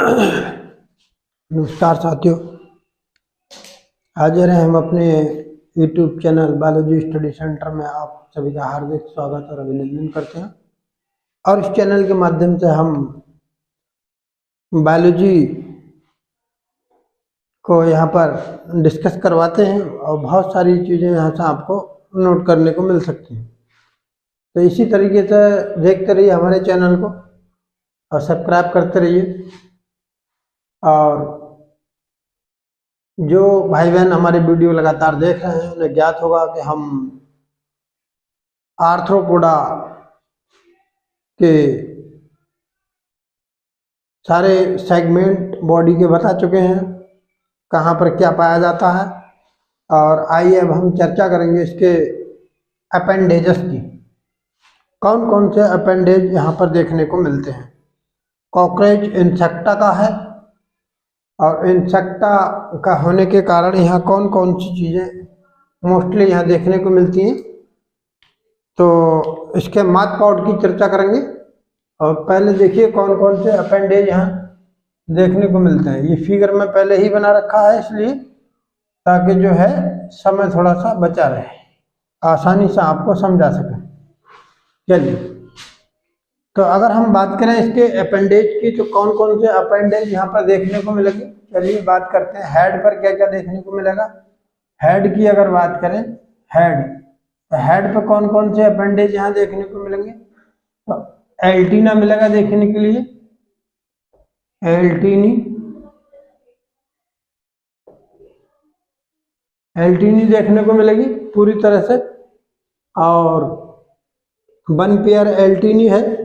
नमस्कार साथियों, हाजिर हैं हम अपने YouTube channel biology study centre में। आप सभी का हार्दिक स्वागत और अभिनंदन करते हैं। और इस चैनल के माध्यम से हम बायोलॉजी को यहाँ पर डिस्कस करवाते हैं और बहुत सारी चीज़ें यहाँ से आपको नोट करने को मिल सकती हैं। तो इसी तरीके से देखते रहिए हमारे चैनल को और सब्सक्राइब करते रहिए। और जो भाई बहन हमारे वीडियो लगातार देख रहे हैं उन्हें ज्ञात होगा कि हम आर्थ्रोपोडा के सारे सेगमेंट बॉडी के बता चुके हैं, कहाँ पर क्या पाया जाता है। और आइए अब हम चर्चा करेंगे इसके अपेंडेजेस की। कौन कौन से अपेंडेज यहाँ पर देखने को मिलते हैं। कॉकरोच इंसेक्टा का है, और इंसेक्टा का होने के कारण यहाँ कौन कौन सी चीज़ें मोस्टली यहाँ देखने को मिलती हैं, तो इसके माउथ पार्ट की चर्चा करेंगे। और पहले देखिए कौन कौन से अपेंडेज यहाँ देखने को मिलते हैं। ये फिगर में पहले ही बना रखा है इसलिए ताकि जो है समय थोड़ा सा बचा रहे, आसानी से आपको समझा सकें। चलिए, तो अगर हम बात करें इसके अपेंडेज की तो कौन कौन से अपेंडेज यहाँ पर देखने को मिलेंगे। चलिए बात करते हैं हेड पर क्या क्या देखने को मिलेगा। हेड की अगर बात करें, तो हेड पर कौन कौन से अपेंडेज यहाँ देखने को मिलेंगे। तो एल्टीना मिलेगा देखने के लिए, एल्टीनी देखने को मिलेगी पूरी तरह से। और वन पेयर एल्टीनी है।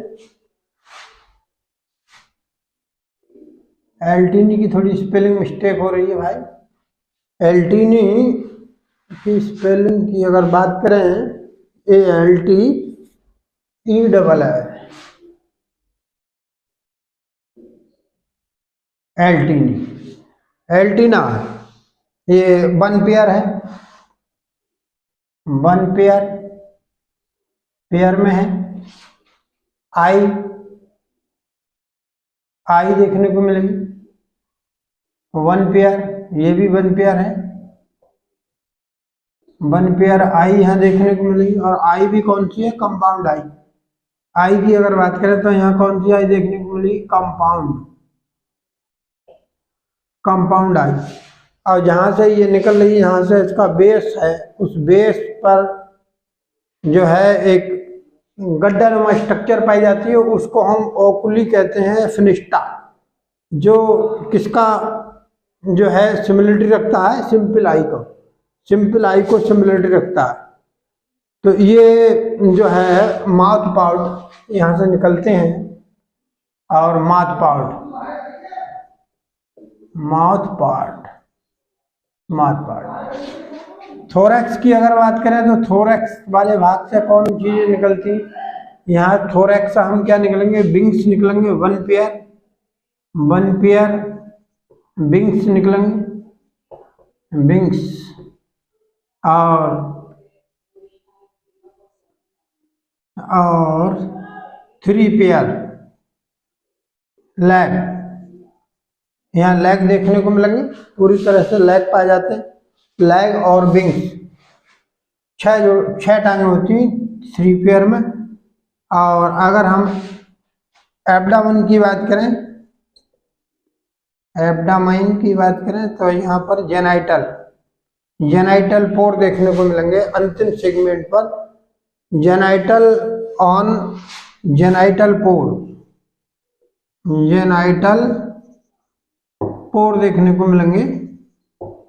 एल्टीनी की थोड़ी स्पेलिंग मिस्टेक हो रही है भाई। एल्टीनी की स्पेलिंग की अगर बात करें, ALTEEI, एल्टीनी, एल्टीना ये वन पेयर है। वन पेयर में है। आई देखने को मिलेगी, वन पेयर, ये भी वन पेयर है। वन पेयर आई यहाँ देखने को मिलेगी। और आई भी कौन सी है, कंपाउंड आई। आई की अगर बात करें तो यहाँ कौन सी आई देखने को मिलेगी, कंपाउंड आई। और जहाँ से ये निकल रही है, यहाँ से इसका बेस है, उस बेस पर जो है एक गड्ढानुमा स्ट्रक्चर पाई जाती है, उसको हम ओकुली कहते हैं, फिनिस्टा, जो किसका जो है सिमिलरिटी रखता है, सिंपल आई को सिमिलरिटी रखता है। तो ये जो है माउथ पार्ट यहाँ से निकलते हैं। और माउथ पार्ट थोरैक्स की अगर बात करें तो थोरैक्स वाले भाग से कौन चीजें निकलती, यहाँ थोरैक्स हम क्या निकलेंगे, विंग्स निकलेंगे, वन पेयर विंग्स निकलेंगे, विंग्स। और थ्री पेयर लेग, यहाँ लेग देखने को मिलेंगे, पूरी तरह से लेग पाए जाते हैं। लेग और विंग्स, छह टांगें होती हैं थ्री पेयर में। और अगर हम एब्डामन की बात करें तो यहाँ पर जेनाइटल पोर देखने को मिलेंगे अंतिम सेगमेंट पर। जेनाइटल पोर देखने को मिलेंगे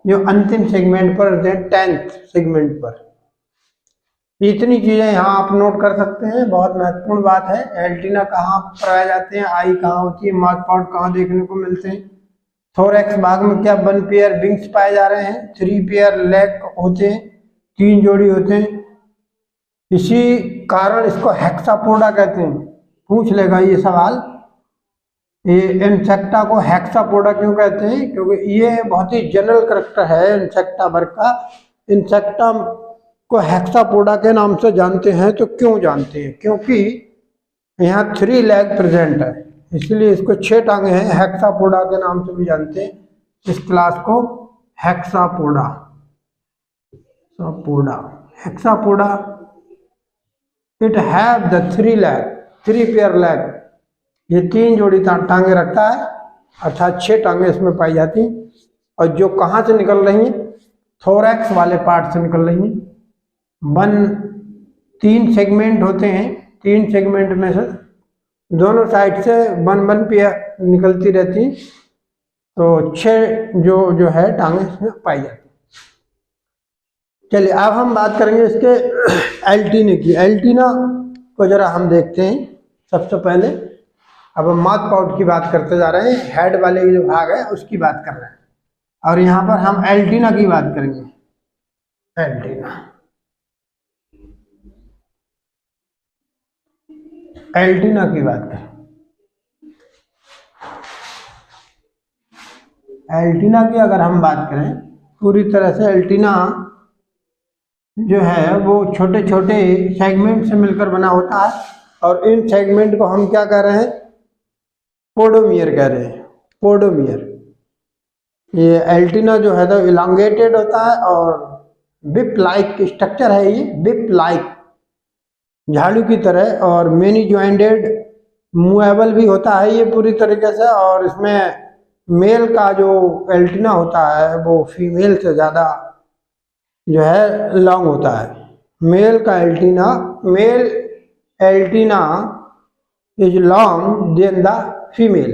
जो अंतिम सेगमेंट पर, 10th सेगमेंट पर। इतनी चीजें यहाँ आप नोट कर सकते हैं, बहुत महत्वपूर्ण बात है। एल्टीना कहाँ पाए जाते हैं, आई कहाँ होती है, माउथ पार्ट कहाँ देखने को मिलते हैं। थोरैक्स भाग में क्या वन पेयर विंग्स पाए जा रहे हैं, थ्री पेयर लेग होते हैं, 3 जोड़ी होते हैं। इसी कारण इसको हेक्सापोडा कहते हैं। पूछ लेगा ये सवाल, ये इंसेक्टा को हेक्सापोडा क्यों कहते हैं, क्योंकि ये बहुत ही जनरल करैक्टर है इंसेक्टा वर्ग का। इंसेक्टा को हेक्सापोडा के नाम से जानते हैं। तो क्यों जानते हैं, क्योंकि यहाँ 3 लेग प्रेजेंट है। इसलिए इसको 6 टांगे हैं, हेक्सापोडा के नाम से भी जानते हैं इस क्लास को, Hexapoda. Hexapoda it have the 3 pair leg, ये 3 जोड़ी टांगे रखता है, अर्थात 6 टांगे इसमें पाई जाती हैं, और जो कहाँ से निकल रही हैं, थोरैक्स वाले पार्ट से निकल रही हैं। 3 सेगमेंट होते हैं, 3 सेगमेंट में से दोनों साइड से 1 पेयर निकलती रहती, तो 6 जो है टांगे इसमें पाई जाती। चलिए अब हम बात करेंगे इसके एल्टीने की। एल्टीना को जरा हम देखते हैं सबसे पहले। अब हम माउथ पार्ट की बात करते जा रहे हैं, हेड वाले जो भाग है उसकी बात कर रहे हैं, और यहाँ पर हम एल्टीना की बात करेंगे। एल्टीना की बात करें। एल्टीना की अगर हम बात करें, पूरी तरह से एल्टीना जो है वो छोटे छोटे सेगमेंट से मिलकर बना होता है, और इन सेगमेंट को हम क्या कह रहे हैं, पोडोमियर कह रहे हैं, पोडोमियर। ये एल्टीना जो है तो इलांगेटेड होता है और बिप लाइक स्ट्रक्चर है, ये बिप लाइक झाड़ू की तरह, और मेनी ज्वाइंटेड मूवेबल भी होता है ये पूरी तरीके से, और इसमें मेल का जो एल्टीना होता है वो फीमेल से ज़्यादा जो है लॉन्ग होता है। Male antenna is long than the female.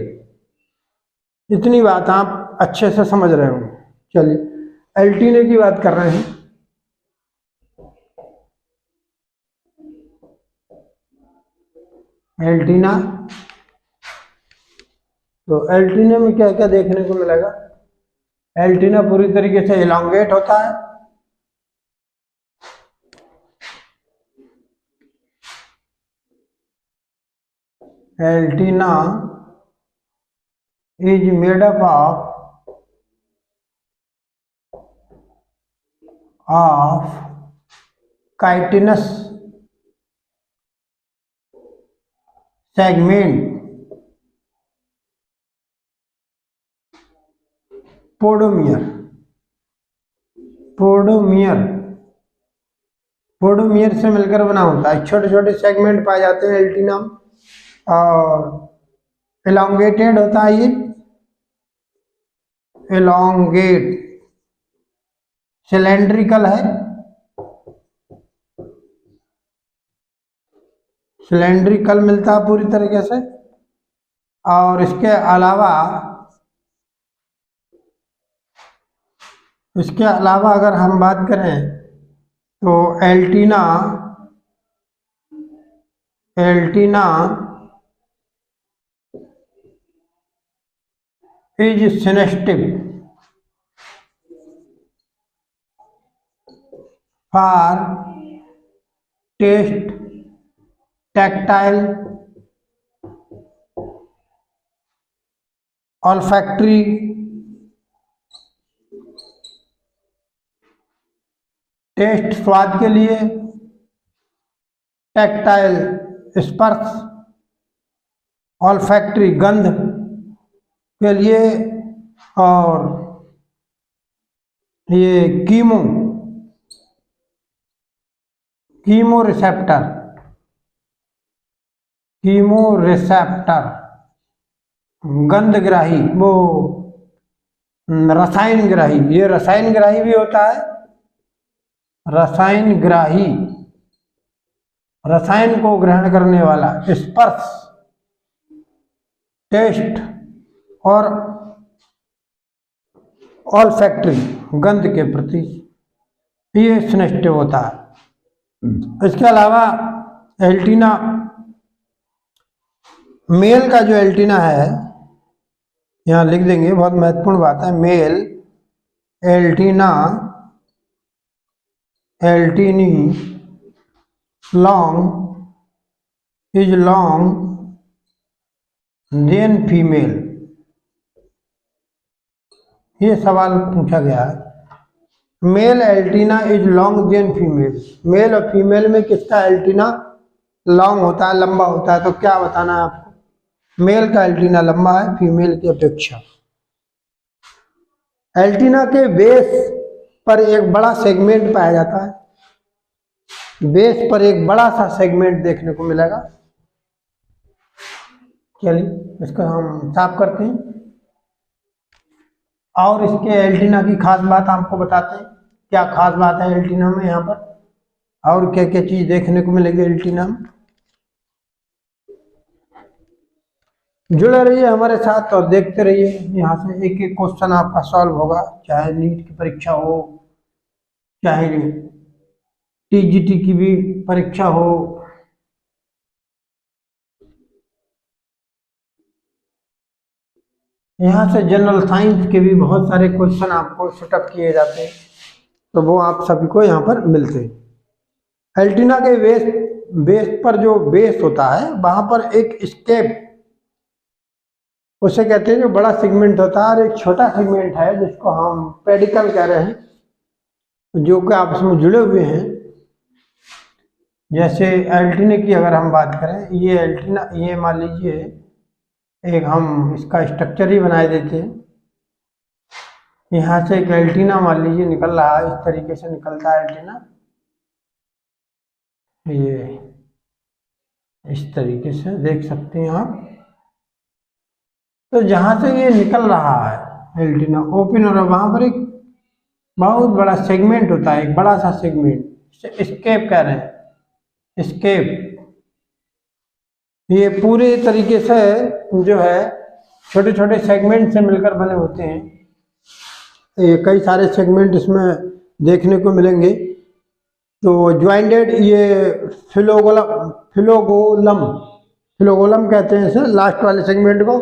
इतनी बात आप अच्छे से समझ रहे हो। चलिए एल्टीने की बात कर रहे हैं। एल्टीना, तो एल्टीने में क्या क्या देखने को मिलेगा। एल्टीना पूरी तरीके से इलांगेट होता है, एल्टीना is made up of chitinous segment, पोडोमियर से मिलकर बना होता है। छोटे छोटे सेगमेंट पाए जाते हैं एल्टीना, और एलोंगेटेड होता है, ये एलोंगेट, सिलेंड्रिकल है, सिलेंड्रिकल मिलता है पूरी तरीके से। और इसके अलावा अगर हम बात करें तो एल्टीना is sensitive for taste, tactile, olfactory, taste स्वाद के लिए, टैक्टाइल स्पर्श, ऑल्फैक्टरी गंध के लिए, और ये कीमो रिसेप्टर गंधग्राही, वो रसायन ग्राही, ये रसायन ग्राही भी होता है। रसायन ग्राही, रसायन को ग्रहण करने वाला, स्पर्श, टेस्ट और ऑल्फैक्टरी गंध के प्रति ये सेंसिटिव होता है। इसके अलावा एल्टीना, मेल का जो एल्टीना है, यहाँ लिख देंगे, बहुत महत्वपूर्ण बात है। Male antenna, antennae is long than female. ये सवाल पूछा गया है। Male antenna is long than female. Male और फीमेल में किसका एल्टीना लॉन्ग होता है, लंबा होता है, तो क्या बताना है आपको। मेल का एंटीना लंबा है फीमेल की अपेक्षा। एंटीना के बेस पर एक बड़ा सेगमेंट पाया जाता है। बेस पर एक बड़ा सा सेगमेंट देखने को मिलेगा। चलिए इसको हम साफ करते हैं और इसके एंटीना की खास बात आपको बताते हैं। क्या खास बात है एंटीना में यहाँ पर, और क्या क्या चीज देखने को मिलेगी एंटीना में। जुड़े रहिए हमारे साथ और देखते रहिए। यहाँ से एक एक क्वेश्चन आपका सॉल्व होगा, चाहे नीट की परीक्षा हो, चाहे टीजीटी की भी परीक्षा हो। यहाँ से जनरल साइंस के भी बहुत सारे क्वेश्चन आपको सेटअप किए जाते हैं, तो वो आप सभी को यहाँ पर मिलते हैं। एंटीना के बेस पर जो बेस होता है वहां पर एक स्टेप, उसे कहते हैं, जो बड़ा सेगमेंट होता है, और एक छोटा सेगमेंट है जिसको हम पेडिकल कह रहे हैं, जो कि आपस में जुड़े हुए हैं। जैसे एंटीना की अगर हम बात करें, ये एंटीना, ये मान लीजिए एक हम इसका स्ट्रक्चर ही बनाए देते हैं। यहाँ से एक एंटीना मान लीजिए निकल रहा है, इस तरीके से निकलता है एंटीना, ये इस तरीके से देख सकते हैं आप। तो जहां से ये निकल रहा है एंटीना ओपन हो रहा है, वहां पर एक बहुत बड़ा सेगमेंट होता है, एक बड़ा सा सेगमेंट, स्केप कह रहे हैं, स्केप। ये पूरे तरीके से जो है छोटे छोटे सेगमेंट से मिलकर बने होते हैं। ये कई सारे सेगमेंट इसमें देखने को मिलेंगे। तो ज्वाइंटेड, ये फिलोगोलम कहते हैं इसे, लास्ट वाले सेगमेंट को।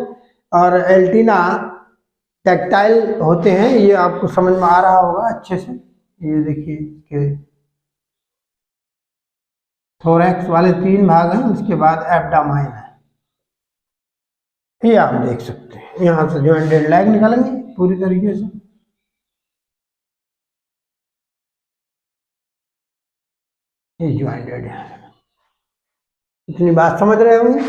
और एंटीना टैक्टाइल होते हैं, ये आपको समझ में आ रहा होगा अच्छे से। ये देखिए कि थोरैक्स वाले 3 भाग हैं, उसके बाद एब्डामाइन है, ये आप देख सकते हैं। यहाँ से ज्वाइंटेड लाइन निकालेंगे पूरी तरीके से। ये ज्वाइंटेड है, इतनी बात समझ रहे होंगे।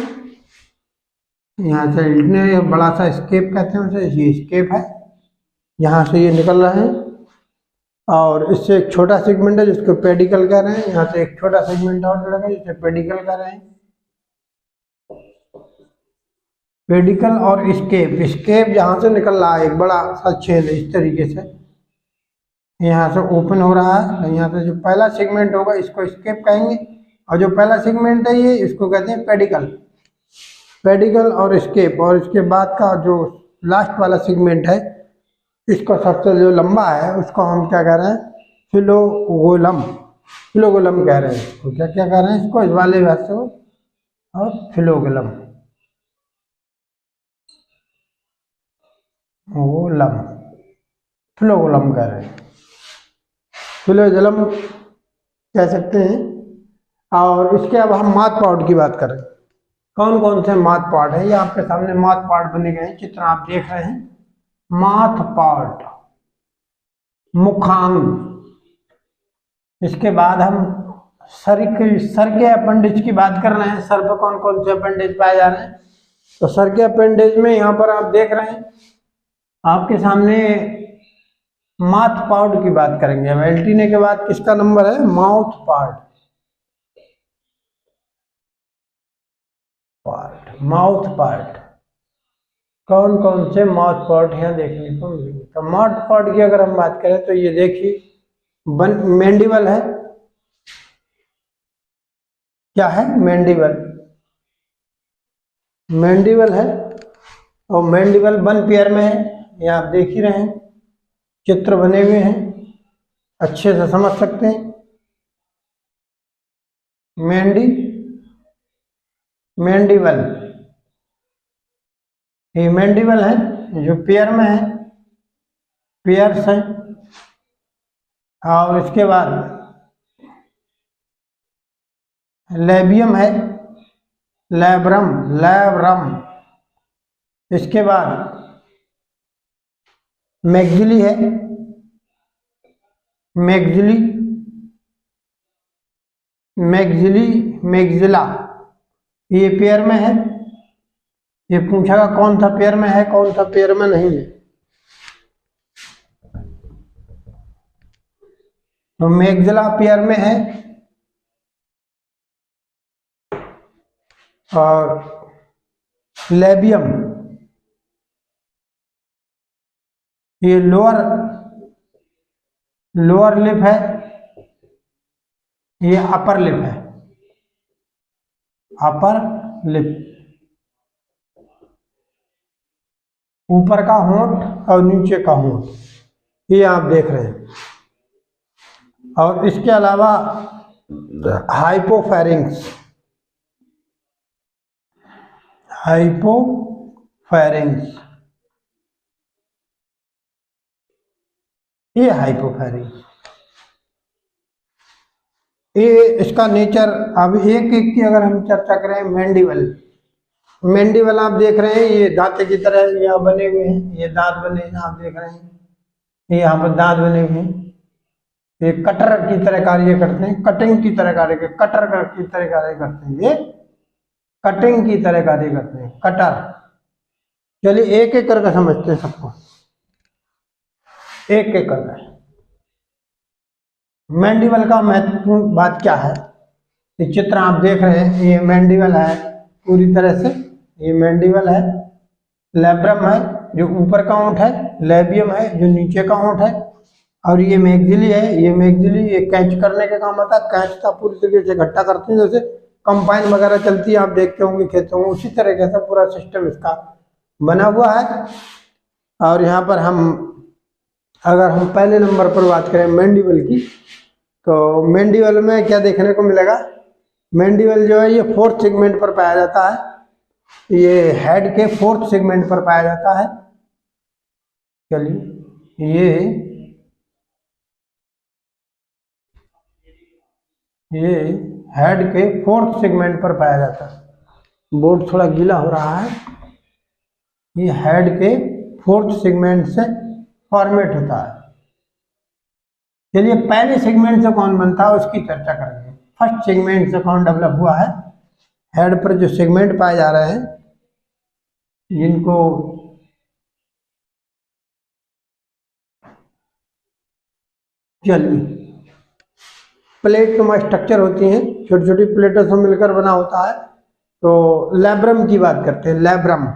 यहाँ से इतने बड़ा सा स्केप कहते हैं उसे, ये स्केप है, यहाँ से ये निकल रहा है। और इससे एक छोटा सेगमेंट है जिसको पेडिकल कह रहे हैं, यहाँ से एक छोटा सेगमेंट और जुड़ेगा जिसे पेडिकल कह रहे हैं। पेडिकल और स्केप, स्केप जहाँ से निकल रहा है एक बड़ा सा छेद इस तरीके से, यहाँ से ओपन हो रहा है। यहाँ से जो पहला सेगमेंट होगा इसको स्केप कहेंगे, और जो पहला सेगमेंट है ये इसको कहते हैं पेडिकल। पेडिकल और स्केप, और इसके बाद का जो लास्ट वाला सेगमेंट है, इसको सबसे जो लंबा है उसको हम क्या कह रहे हैं, फिलोगोलम कह रहे हैं इसको। क्या क्या कह रहे हैं इसको, इस वाले भाषा को, और फिलोगोलम फिलोगोलम कह रहे हैं, फिलोगोलम कह सकते हैं। और इसके अब हम माथ पार्ट की बात करें, कौन कौन से माथ पार्ट है। ये आपके सामने माथ पार्ट बने गए हैं, चित्र आप देख रहे हैं। माथ पार्ट, मुखांग। इसके बाद हम सर के अपेंडिज की बात कर रहे हैं। सर पर कौन कौन से अपेंडिज पाए जा रहे हैं, तो सर के अपेंडिज में यहाँ पर आप देख रहे हैं आपके सामने माथ पार्ट की बात करेंगे। अब एंटीना के बाद किसका नंबर है, माउथ पार्ट। माउथ पार्ट, कौन कौन से माउथ पार्ट यहाँ देखने को मिलेंगे। तो माउथ पार्ट की अगर हम बात करें तो ये देखिए मैंडिबल है। क्या है, मैंडिबल है, और मैंडिबल 1 पेयर में है। ये आप देख ही रहे हैं, चित्र बने हुए हैं, अच्छे से समझ सकते हैं। मैंडिबल, ये मैंडिबल है जो पेयर में है, पेयर्स है। और इसके बाद लेबियम है, लैब्रम। इसके बाद मैग्जिली है, मैग्जिला, ये पेयर में है। ये पूछेगा कौन सा पेयर में है, कौन सा पेयर में नहीं है। तो मैग्जिला पेयर में है और लेबियम ये लोअर लिप है, ये अपर लिप है, अपर लिप, ऊपर का होंठ और नीचे का होंठ, ये आप देख रहे हैं। और इसके अलावा हाइपोफेरिंग्स, ये हाइपोफेरिंग्स, ये इसका नेचर। अब एक एक की अगर हम चर्चा करें, मैंडिबल आप देख रहे हैं, ये दांत की तरह यहाँ बने हुए हैं, ये दांत बने हैं आप देख रहे हैं, ये यहाँ पर दांत बने हुए हैं, ये कटर की तरह कार्य करते हैं, कटिंग की तरह कार्य करते, कटर की तरह कार्य करते हैं, ये कटिंग की तरह कार्य करते हैं, कटर। चलिए एक एक करके समझते हैं सबको, एक एक करके। मैंडिबल का महत्वपूर्ण बात क्या है, ये चित्र आप देख रहे हैं, ये मैंडिबल है पूरी तरह से, ये मैंडिबल है, लैब्रम है जो ऊपर का होंठ है, लेबियम है जो नीचे का होंठ है, और ये मैग्जिली है, ये मैग्जिली ये कैच करने के काम आता है, कैच था पूरी तरीके से इकट्ठा करते हैं, जैसे कंपाइन वगैरह चलती है आप देखते होंगे खेतों में, उसी तरीके से पूरा सिस्टम इसका बना हुआ है। और यहाँ पर अगर हम पहले नंबर पर बात करें मैंडिबल की, तो मैंडिबल में क्या देखने को मिलेगा, मैंडिबल जो है ये 4th सेगमेंट पर पाया जाता है, ये हेड के 4th सेगमेंट पर पाया जाता है। चलिए ये हेड के 4th सेगमेंट पर पाया जाता है, बोर्ड थोड़ा गीला हो रहा है, ये हेड के 4th सेगमेंट से फॉर्मेट होता है। चलिए पहले सेगमेंट से कौन बनता है उसकी चर्चा करेंगे। फर्स्ट सेगमेंट से कौन डेवलप हुआ है, हेड पर जो सेगमेंट पाए जा रहे हैं जिनको चलिए प्लेट नुमा स्ट्रक्चर होती हैं, छोटी छोटी प्लेटों से मिलकर बना होता है। तो लैब्रम की बात करते हैं, लैब्रम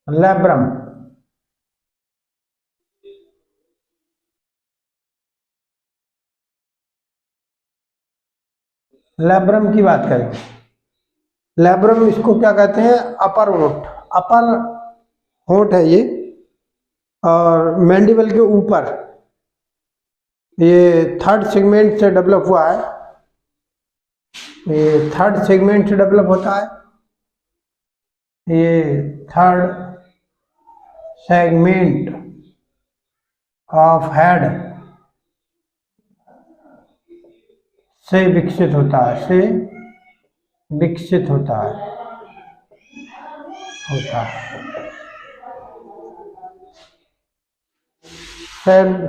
लैब्रम लैब्रम की बात करें, लैब्रम इसको क्या कहते हैं, अपर होंठ है ये, और मैंडिबल के ऊपर ये 3rd सेगमेंट से डेवलप हुआ है, ये 3rd सेगमेंट से डेवलप होता है, ये 3rd सेगमेंट ऑफ हेड से विकसित होता है,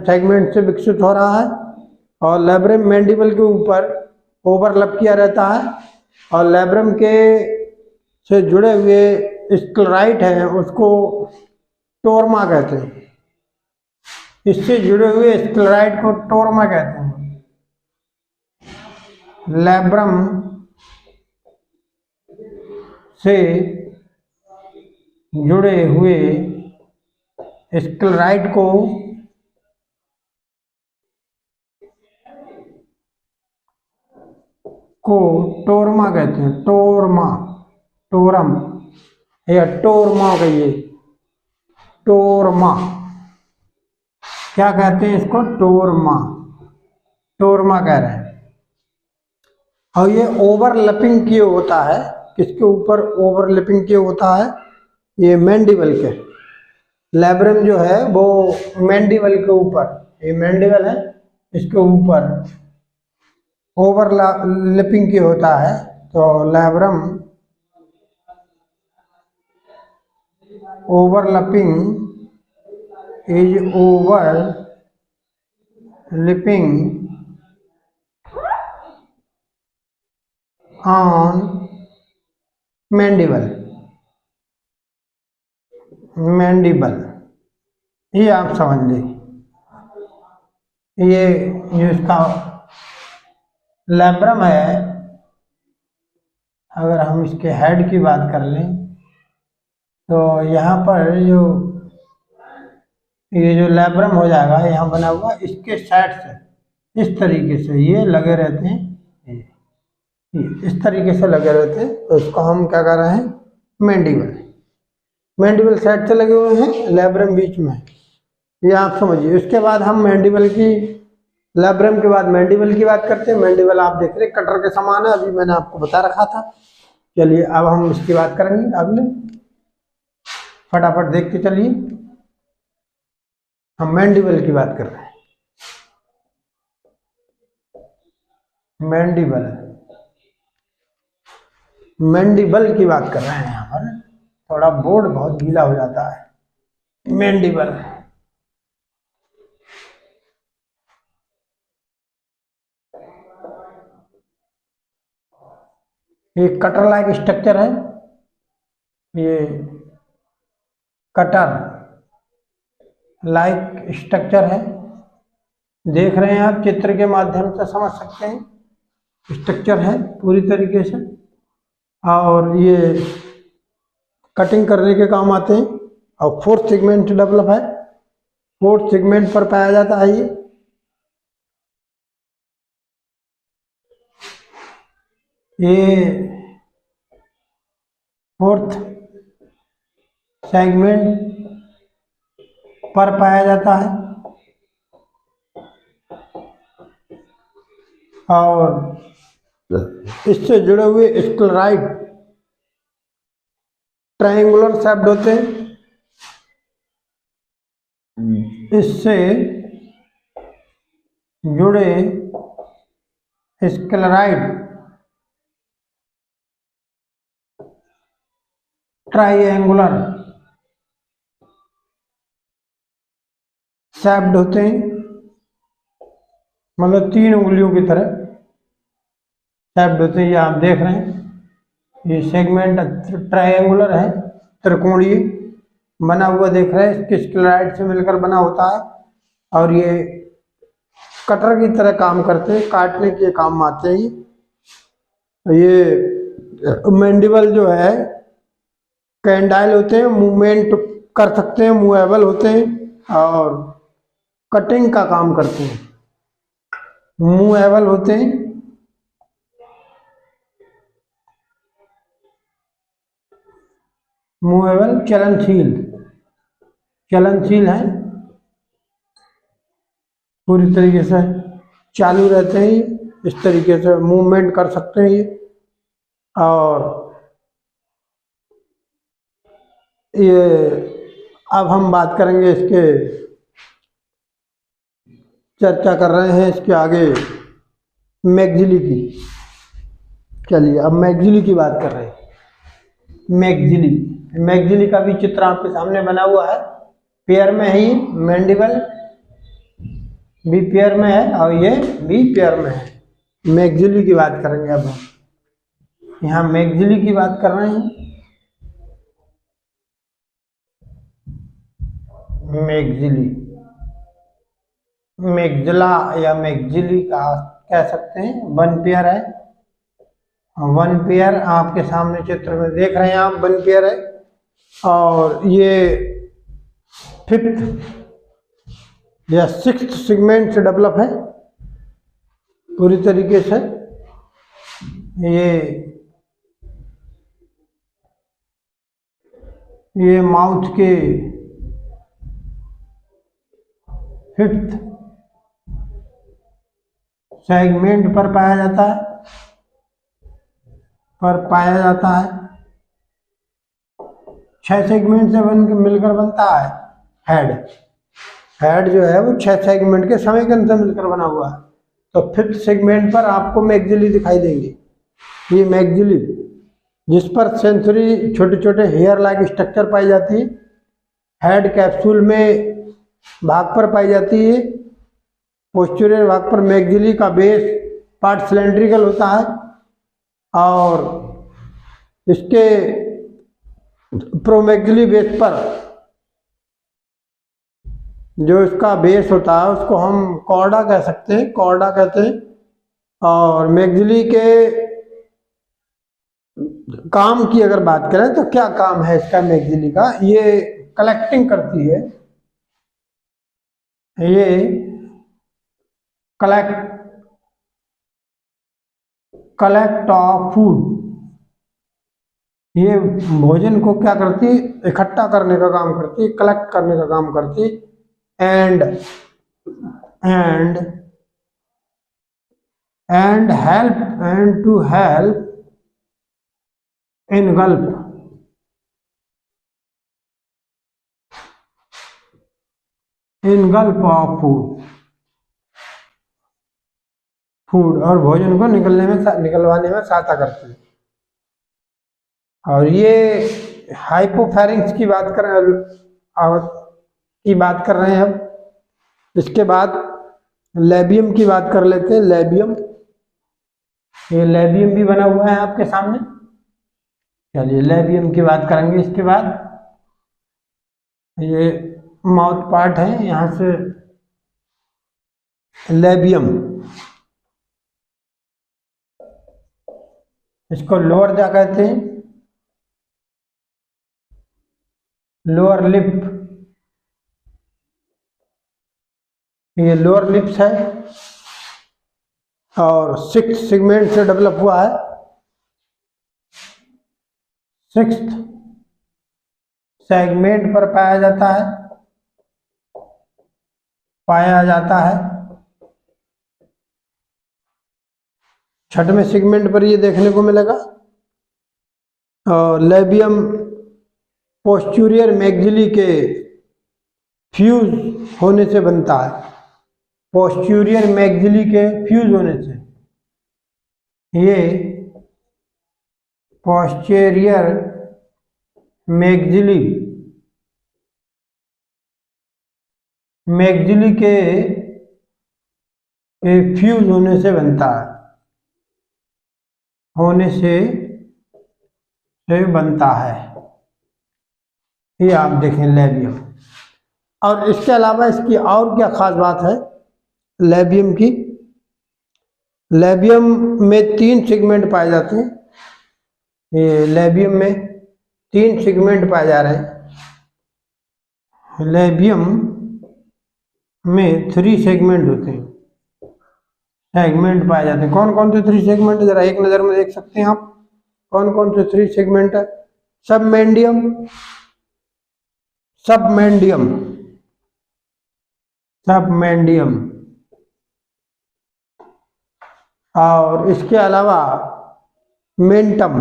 सेगमेंट से विकसित हो रहा है। और लैब्रम मैंडिबल के ऊपर ओवरलैप किया रहता है, और लैब्रम के से जुड़े हुए स्क्लेराइट हैं उसको टोरमा कहते हैं, इससे जुड़े हुए स्क्लेराइट को टोरमा कहते हैं। लैब्रम से जुड़े हुए स्क्लेराइट को टोरमा कहते हैं, टोरम या टोरमा कहिए, टोरमा क्या कहते हैं इसको, टोरमा कह रहे हैं। और ये ओवरलैपिंग किए होता है, किसके ऊपर ओवरलैपिंग किए होता है, ये मैंडिबल के, लैब्रम जो है वो मैंडिबल के ऊपर, ये मैंडिबल है इसके ऊपर ओवरलैपिंग किए होता है। तो labrum overlapping is leaping on mandible, mandible ये आप समझ लीजिए। ये इसका लैब्रम है। अगर हम इसके हेड की बात कर लें तो यहाँ पर ये जो लैब्रम हो जाएगा यहाँ बना हुआ, इसके साइड से इस तरीके से ये लगे रहते हैं, इस तरीके से लगे रहते हैं। तो इसको हम क्या कर रहे हैं, मैंडिबल, मैंडिबल साइड से लगे हुए हैं, लैब्रम बीच में, ये आप समझिए। उसके बाद हम मैंडिबल की, लैब्रम के बाद मैंडिबल की बात करते हैं। मैंडिबल आप देख रहे हैं कटर के समान है, अभी मैंने आपको बता रखा था। चलिए अब हम इसकी बात करेंगे अगले, फटाफट देखते चलिए। हम मैंडिबल की बात कर रहे हैं, मैंडिबल, मैंडिबल की बात कर रहे हैं। यहाँ पर थोड़ा बोर्ड बहुत गीला हो जाता है। मैंडिबल ये कटर लाइक स्ट्रक्चर है, ये कटर लाइक स्ट्रक्चर है। देख रहे हैं आप, चित्र के माध्यम से समझ सकते हैं, स्ट्रक्चर है पूरी तरीके से। और ये कटिंग करने के काम आते हैं। और फोर्थ सेगमेंट डेवलप है, फोर्थ सेगमेंट पर पाया जाता है। ये फोर्थ सेगमेंट पर पाया जाता है। और इससे जुड़े हुए स्क्लेराइड ट्रायंगुलर शेप्ड होते हैं। इससे जुड़े स्क्लेराइड ट्रायंगुलर शेप्ड होते हैं, मतलब 3 उंगलियों की तरह शेप्ड होते हैं। ये आप देख रहे हैं, ये सेगमेंट ट्रायंगुलर है, त्रिकोणीय बना हुआ देख रहे हैं, इसके स्क्लेराइड से मिलकर बना होता है। और ये कटर की तरह काम करते हैं, काटने के काम आते हैं। ये मैंडिबल जो है कैंडाइल होते हैं, मूवमेंट कर सकते हैं, मूवेबल होते हैं और कटिंग का काम करते हैं, मूवेबल होते हैं। मूवेबल चलनशील, चलनशील है, पूरी तरीके से चालू रहते हैं, इस तरीके से मूवमेंट कर सकते हैं ये। और ये अब हम बात करेंगे इसके, चर्चा कर रहे हैं इसके आगे मैग्जिली की। चलिए अब मैग्जिली की बात कर रहे हैं। मैग्जिली, मैग्जिली का भी चित्र आपके सामने बना हुआ है, पेयर में है। ये मैंडिबल भी पेयर में है और ये भी पेयर में है। मैग्जिली की बात करेंगे अब हम, यहाँ मैग्जिली की बात कर रहे हैं। मैग्जिली, मैग्जिला या मैग्जिली का कह सकते हैं, 1 पेयर है। 1 पेयर आपके सामने चित्र में देख रहे हैं आप, 1 पेयर है। और ये 5th या 6th सेगमेंट से डेवलप है पूरी तरीके से। ये माउथ के 5th सेगमेंट पर पाया जाता है, 6 सेगमेंट से मिलकर बनता है हेड। हेड जो है वो 6 सेगमेंट के समीकरण से मिलकर बना हुआ है। तो 5th सेगमेंट पर आपको मैग्जिली दिखाई देंगे। ये मैग्जिली जिस पर सेंसरी छोटे छोटे हेयर लाइक स्ट्रक्चर पाई जाती है, हेड कैप्सूल में भाग पर पाई जाती है। पोस्टीरियर भाग पर मैग्जिली का बेस पार्ट सिलेंड्रिकल होता है और इसके प्रोमैग्जिली बेस पर जो इसका बेस होता है उसको हम कॉर्डा कह सकते हैं, कॉर्डा कहते हैं। और मैग्जिली के काम की अगर बात करें तो क्या काम है इसका मैग्जिली का, ये कलेक्टिंग करती है, ये कलेक्ट ऑफ फूड, ये भोजन को क्या करती है, इकट्ठा करने का काम करती है, कलेक्ट करने का काम करती है। And help and to help engulf of food और भोजन को निकलवाने में सहायता करती है। और ये हाइपोफैरिंक्स की बात कर रहे हैं अब। इसके बाद लेबियम की बात कर लेते हैं। लेबियम, ये लेबियम भी बना हुआ है आपके सामने। चलिए लेबियम की बात करेंगे। इसके बाद ये माउथ पार्ट है, यहां से लेबियम, इसको लोअर जा कहते हैं, लोअर लिप, ये लोअर लिप्स है और 6 सेगमेंट से डेवलप हुआ है। 6th सेगमेंट पर पाया जाता है। 6वें सेगमेंट पर ये देखने को मिलेगा। और लेबियम पोस्टीरियर मैग्जिली के फ्यूज होने से बनता है, पोस्टीरियर मैग्जिली के फ्यूज होने से, ये पोस्टीरियर मैग्जिली के फ्यूज होने से बनता है, ये आप देखें लेबियम। और इसके अलावा इसकी और क्या खास बात है लेबियम की, लेबियम में 3 सेगमेंट पाए जाते हैं। ये लेबियम में 3 सेगमेंट पाए जा रहे हैं। लेबियम में 3 सेगमेंट होते हैं, सेगमेंट पाए जाते हैं। कौन कौन से 3 सेगमेंट, जरा एक नजर में देख सकते हैं आप। कौन कौन से 3 सेगमेंट है? सबमेंडियम और इसके अलावा मिंटम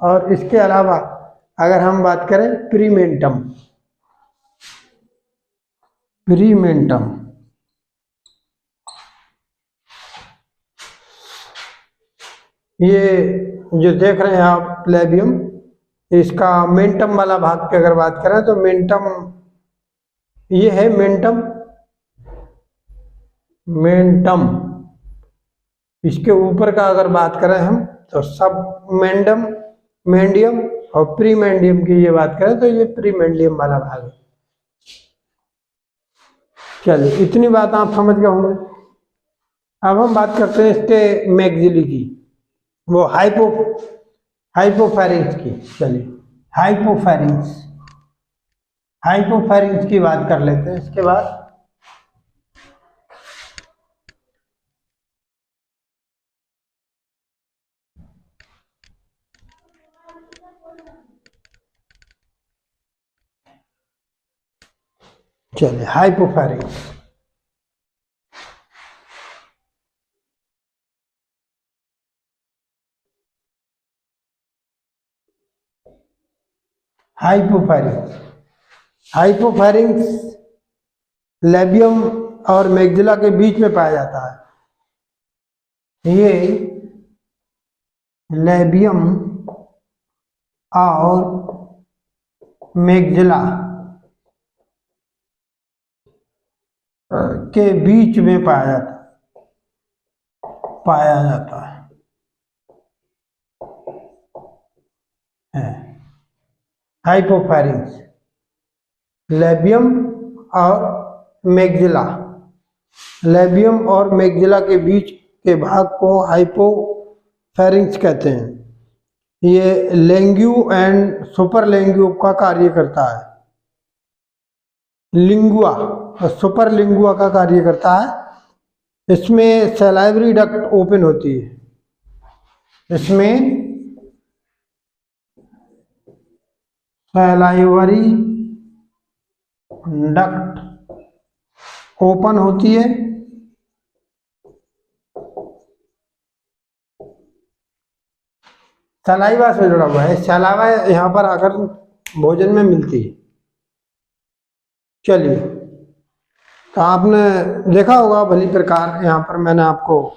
और इसके अलावा अगर हम बात करें प्रीमेंटम, ये जो देख रहे हैं आप लेबियम, इसका मेंटम वाला भाग की अगर बात करें तो मेंटम, ये है मेंटम। इसके ऊपर का अगर बात करें हम तो सब मेंडियम और प्रीमेंडियम की ये बात करें तो ये प्रीमेंडियम वाला भाग है। चलिए इतनी बात आप समझ गए होंगे। अब हम बात करते हैं इसके मैग्जिली की, वो हाइपोफैरिंक्स की। चलिए हाइपोफैरिंक्स की बात कर लेते हैं। इसके बाद चलिए हाइपोफैरिंक्स, हाइपोफैरिंक्स लेबियम और मैग्जिला के बीच में पाया जाता है। ये लेबियम और मैग्जिला के बीच में पाया जाता है। हाइपोफैरिंक्स, लेबियम और मैग्जिला, लेबियम और मैग्जिला के बीच के भाग को हाइपोफैरिंक्स कहते हैं। ये लेंग्यू एंड सुपर लेंग्यू का कार्य करता है। लिंगुआ और सुपर लिंगुआ का कार्य करता है। इसमें सैलाइवरी डक्ट ओपन होती है। इसमें सैलाइवरी डक्ट ओपन होती है। सलाइवा से जुड़ा हुआ है। सलाइवा यहाँ पर आकर भोजन में मिलती है। चलिए, तो आपने देखा होगा भली प्रकार यहाँ पर मैंने आपको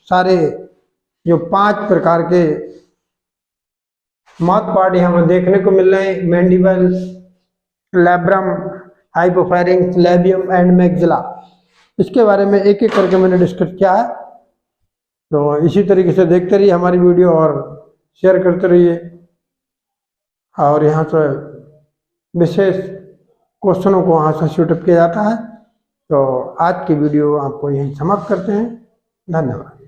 सारे जो 5 प्रकार के माउथ पार्ट यहाँ पर देखने को मिल रहे हैं, mandible, labrum, hypopharynx, labium and maxilla, इसके बारे में एक एक करके मैंने डिस्कस किया है। तो इसी तरीके से देखते रहिए हमारी वीडियो और शेयर करते रहिए, और यहाँ से विशेष क्वेश्चनों को वहाँ से शूट अप किया जाता है। तो आज की वीडियो आपको यहीं समाप्त करते हैं। धन्यवाद।